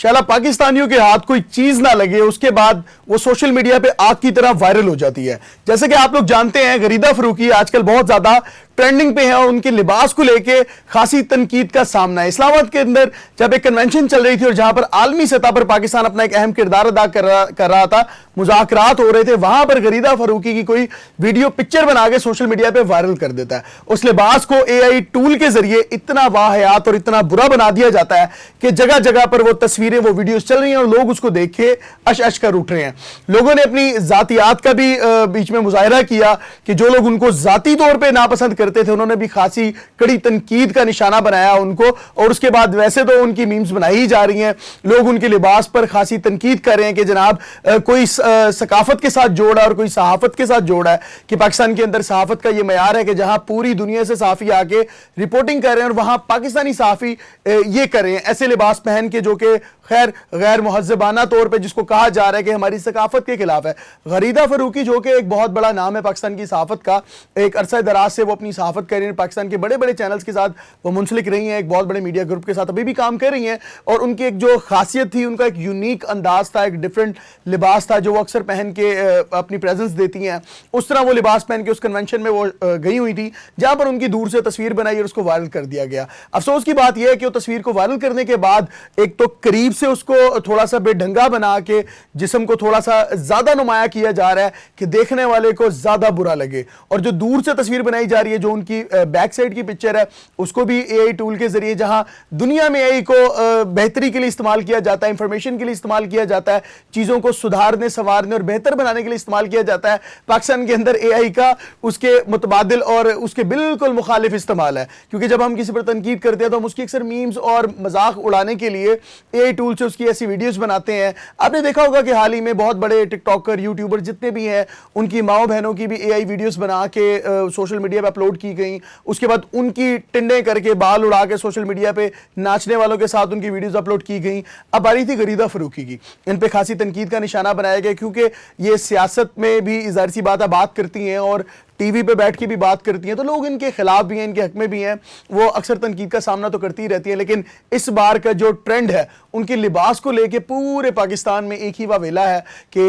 शाला पाकिस्तानियों के हाथ कोई चीज ना लगे उसके बाद वो सोशल मीडिया पे आग की तरह वायरल हो जाती है। जैसे कि आप लोग जानते हैं गरीदा फरूकी आजकल बहुत ज्यादा ट्रेंडिंग पे है और उनके लिबास को लेके खासी तनकीद का सामना है। इस्लामाबाद के अंदर जब एक कन्वेंशन चल रही थी और जहां पर आलमी सतह पर पाकिस्तान अपना एक अहम किरदार अदा कर रहा था, मुज़ाकरात हो रहे थे, वहां पर गरीदा फरूकी की कोई वीडियो पिक्चर बना के सोशल मीडिया पे वायरल कर देता है। उस लिबास को एआई टूल के जरिए इतना वाहियात और इतना बुरा बना दिया जाता है कि जगह जगह पर वो तस्वीरें, वो वीडियोस चल रही हैं और लोग उसको देख के अश अश कर उठ रहे हैं। लोगों ने अपनी जातियात का भी बीच में मुजाहरा किया कि जो लोग उनको जाती तौर पर नापसंद करते थे उन्होंने भी खासी कड़ी तनकीद का निशाना बनाया उनको। और उसके बाद वैसे तो उनकी मीम्स बनाई ही जा रही हैं, लोग उनके लिबास पर खासी तनकीद कर रहे हैं कि जनाब कोई सकाफत के साथ जोड़ा और कोई सहाफत के साथ जोड़ा है कि पाकिस्तान के अंदर सहाफत का ये मयार है कि जहां पूरी दुनिया से सहाफी आके रिपोर्टिंग कर रहे हैं और वहां पाकिस्तानी सहाफी ये कर रहे हैं ऐसे लिबास पहन के जो कि खैर गैर मुहज़्ज़बाना तौर पे जिसको कहा जा रहा है कि हमारी सकाफत के खिलाफ है। गरीदा फरूकी जो कि एक बहुत बड़ा नाम है पाकिस्तान की सहाफत का, एक अरसा दराज से वो अपनी सहाफत कर रही हैं, पाकिस्तान के बड़े बड़े चैनल्स के साथ वो मुंसलिक रही हैं, एक बहुत बड़े मीडिया ग्रुप के साथ अभी भी काम कर रही हैं। और उनकी एक जो खासियत थी, उनका एक यूनिक अंदाज था, एक डिफरेंट लिबास था जो वो अक्सर पहन के अपनी प्रेजेंस देती हैं। उस तरह वो लिबास पहन के उस कन्वेंशन में वो गई हुई थी जहां पर उनकी दूर से तस्वीर बनाई और उसको वायरल कर दिया गया। अफसोस की बात यह है कि वो तस्वीर को वायरल करने के बाद एक तो करीब से उसको थोड़ा सा बेढंगा बना के जिस्म को थोड़ा सा ज्यादा नुमाया किया जा रहा है कि देखने वाले को ज्यादा बुरा लगे, और जो दूर से तस्वीर बनाई जा रही है जो उनकी बैक साइड की पिक्चर है उसको भी एआई टूल के जरिए, जहां दुनिया में एआई को बेहतरी के लिए इस्तेमाल किया जाता है, इंफॉर्मेशन के लिए इस्तेमाल किया जाता है, चीजों को सुधारने संवारने और बेहतर बनाने के लिए इस्तेमाल किया जाता है, पाकिस्तान के अंदर एआई का उसके मुतबादिल और उसके बिल्कुल मुखालिफ इस्तेमाल है। क्योंकि जब हम किसी पर तनकीद करते हैं तो हम उसकी अक्सर मीम्स और मजाक उड़ाने के लिए एआई टूल से उसकी ऐसी वीडियोस बनाते हैं। आपने देखा होगा कि हाल ही में बहुत बड़े टिकटॉकर, यूट्यूबर जितने भी हैं उनकी माओ बहनों की भी एआई वीडियोस बना के सोशल मीडिया पे अपलोड की गई। उसके बाद उनकी टिंडे करके बाल उड़ा के सोशल मीडिया पे नाचने वालों के साथ उनकी वीडियोस अपलोड की गई। अब आ रही थी गरीदा फरूकी की, इन पे खासी तनकीद का निशाना बनाया गया क्योंकि ये सियासत में भी ज़ाहिर सी बात है बात करती हैं और टीवी पे बैठ के भी बात करती हैं, तो लोग इनके खिलाफ भी हैं, इनके हक में भी हैं, वो अक्सर तनकीद का सामना तो करती ही रहती है। लेकिन इस बार का जो ट्रेंड है उनके लिबास को लेके पूरे पाकिस्तान में एक ही वावेला है कि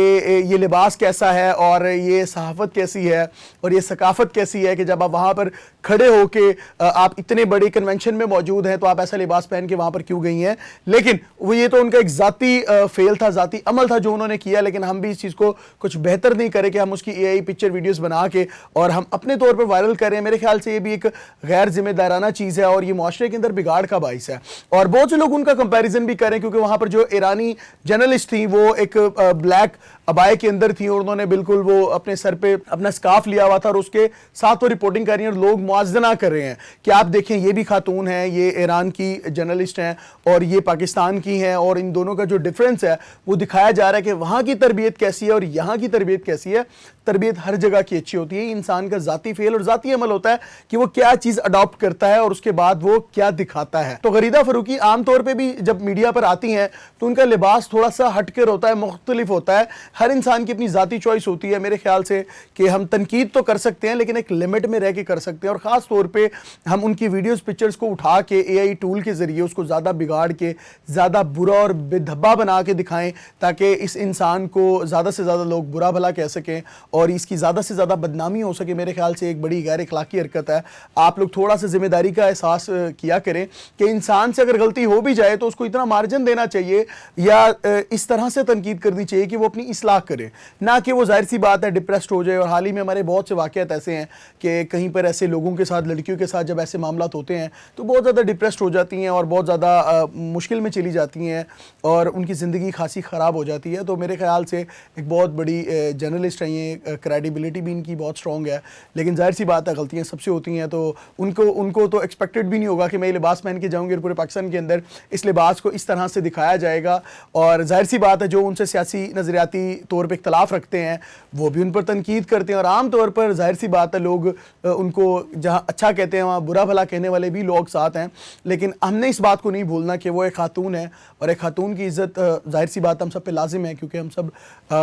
ये लिबास कैसा है और ये सहाफत कैसी है और ये सकाफत कैसी है कि जब आप वहाँ पर खड़े होके आप इतने बड़े कन्वेंशन में मौजूद हैं तो आप ऐसा लिबास पहन के वहाँ पर क्यों गई हैं। लेकिन वो ये तो उनका एक ज़ाती फेल था, ज़ाती अमल था जो उन्होंने किया, लेकिन हम भी इस चीज़ को कुछ बेहतर नहीं करें कि हम उसकी एआई पिक्चर वीडियोज़ बना के और हम अपने तौर पर वायरल करें। मेरे ख्याल से ये भी एक गैर जिम्मेदाराना चीज़ है और ये मुआशरे के अंदर बिगाड़ का बाइस है। और बहुत से लोग उनका कंपैरिजन भी करें क्योंकि वहाँ पर जो ईरानी जर्नलिस्ट थी वो एक ब्लैक अबाए के अंदर थी और उन्होंने बिल्कुल वो अपने सर पे अपना स्कार्फ लिया हुआ था और उसके साथ वो रिपोर्टिंग कर रही हैं और लोग मुआज़ना कर रहे हैं कि आप देखें ये भी खातून हैं, ये ईरान की जर्नलिस्ट हैं और ये पाकिस्तान की हैं, और इन दोनों का जो डिफरेंस है वो दिखाया जा रहा है कि वहाँ की तरबियत कैसी है और यहाँ की तरबियत कैसी है। तरबियत हर जगह की अच्छी होती है, इंसान का ज़ाती फेल और ज़ाती अमल होता है कि वो क्या चीज़ अडॉप्ट करता है और उसके बाद वो क्या दिखाता है। तो गरीदा फरूकी आमतौर पर भी जब मीडिया पर आती हैं तो उनका लिबास थोड़ा सा हटकर होता है, मुख्तलिफ होता है। हर इंसान की अपनी ज़ाती चॉइस होती है मेरे ख्याल से कि हम तनकीद तो कर सकते हैं लेकिन एक लिमिट में रह के कर सकते हैं, और ख़ास तौर पे हम उनकी वीडियोस पिक्चर्स को उठा के एआई टूल के ज़रिए उसको ज़्यादा बिगाड़ के ज़्यादा बुरा और बेधब्बा बना के दिखाएं ताकि इस इंसान को ज़्यादा से ज़्यादा लोग बुरा भला कह सकें और इसकी ज़्यादा से ज़्यादा बदनामी हो सके। मेरे ख्याल से एक बड़ी गैर अखलाकी हरकत है। आप लोग थोड़ा सा जिम्मेदारी का एहसास किया करें कि इंसान से अगर गलती हो भी जाए तो उसको इतना मार्जिन देना चाहिए या इस तरह से तनकीद करनी चाहिए कि वो अपनी इस्लाह करे, ना कि वो जाहिर सी बात है डिप्रेस्ड हो जाए। और हाल ही में हमारे बहुत से वाक़यात ऐसे हैं कि कहीं पर ऐसे लोगों के साथ, लड़कियों के साथ जब ऐसे मामला होते हैं तो बहुत ज़्यादा डिप्रेस्ड हो जाती हैं और बहुत ज़्यादा मुश्किल में चली जाती हैं और उनकी ज़िंदगी खासी ख़राब हो जाती है। तो मेरे ख्याल से एक बहुत बड़ी जर्नलिस्ट हैं ये, क्रेडिबिलिटी भी इनकी बहुत स्ट्रॉन्ग है, लेकिन जाहिर सी बात है गलतियाँ सबसे होती हैं। तो उनको तो एक्सपेक्टेड भी नहीं होगा कि मैं ये लिबास पहन के जाऊँगी और पूरे पाकिस्तान के अंदर इस लिबास को इस तरह से दिखाया जाएगा। और जाहिर सी बात है जो उनसे सियासी नज़रियाती तौर पर इख्तलाफ रखते हैं वो भी उन पर तनकीद करते हैं और आम तौर पर जाहिर सी बात है लोग उनको जहाँ अच्छा कहते हैं वहाँ बुरा भला कहने वाले भी लोग साथ हैं। लेकिन हमने इस बात को नहीं भूलना कि वो एक खातून है और एक खातून की इज़्ज़त जाहिर सी बात हम सब पे लाजिम है क्योंकि हम सब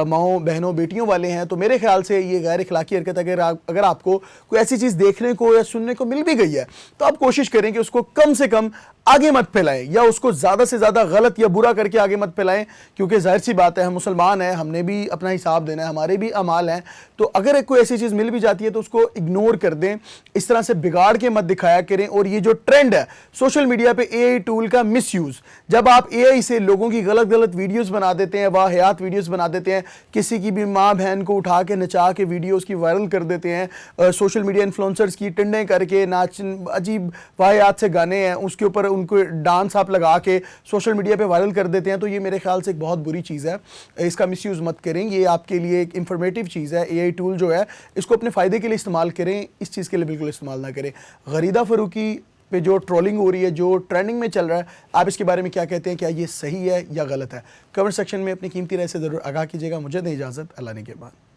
माओं बहनों बेटियों वाले हैं। तो मेरे ख्याल से ये गैर अखलाकी हरकत अगर اگر آپ کو کوئی ایسی چیز دیکھنے کو یا سننے کو مل بھی گئی ہے تو آپ کوشش کریں کہ اس کو کم سے کم آگے مت پھیلائیں یا اس کو زیادہ سے زیادہ غلط یا برا کر کے آگے مت پھیلائیں، کیونکہ ظاہر سی بات ہے ہم مسلمان ہیں، ہم نے بھی اپنا حساب دینا ہے، ہمارے بھی اعمال ہیں، تو اگر ایک کوئی ایسی چیز مل بھی جاتی ہے تو اس کو اگنور کر دیں، اس طرح سے بگاڑ کے مت دکھایا کریں۔ اور یہ جو ٹرینڈ ہے سوشل میڈیا پہ اے آئی ٹول کا مس یوز، جب آپ اے آئی سے لوگوں کی غلط غلط ویڈیوز بنا دیتے ہیں، واہیات ویڈیوز بنا دیتے ہیں، کسی کی بھی ماں بہن کو اٹھا کے نچا کے ویڈیوز کی وائرل کر دیتے ہیں، سوشل میڈیا انفلوئنسرز کی ٹنڈیں کر کے ناچ عجیب واہیات سے گانے ہیں اس کے اوپر ان کو ڈانس آپ لگا کے سوشل میڈیا پہ وائرل کر دیتے ہیں، تو یہ میرے خیال سے ایک بہت بری چیز ہے، اس کا مس یوز مت کریں۔ یہ آپ کے لیے ایک انفارمیٹیو چیز ہے، اے آئی ٹول جو ہے اس کو اپنے فائدے کے لیے استعمال کریں، اس چیز کے لیے بالکل استعمال نہ کریں۔ غریدہ فروکی پہ جو ٹرولنگ ہو رہی ہے، جو ٹرینڈنگ میں چل رہا ہے، آپ اس کے بارے میں کیا کہتے ہیں؟ کیا یہ صحیح ہے یا غلط ہے؟ کمنٹ سیکشن میں اپنی قیمتی رائے سے ضرور آگاہ کیجیے گا۔ مجھے دیں اجازت، اللہ نے کے بعد۔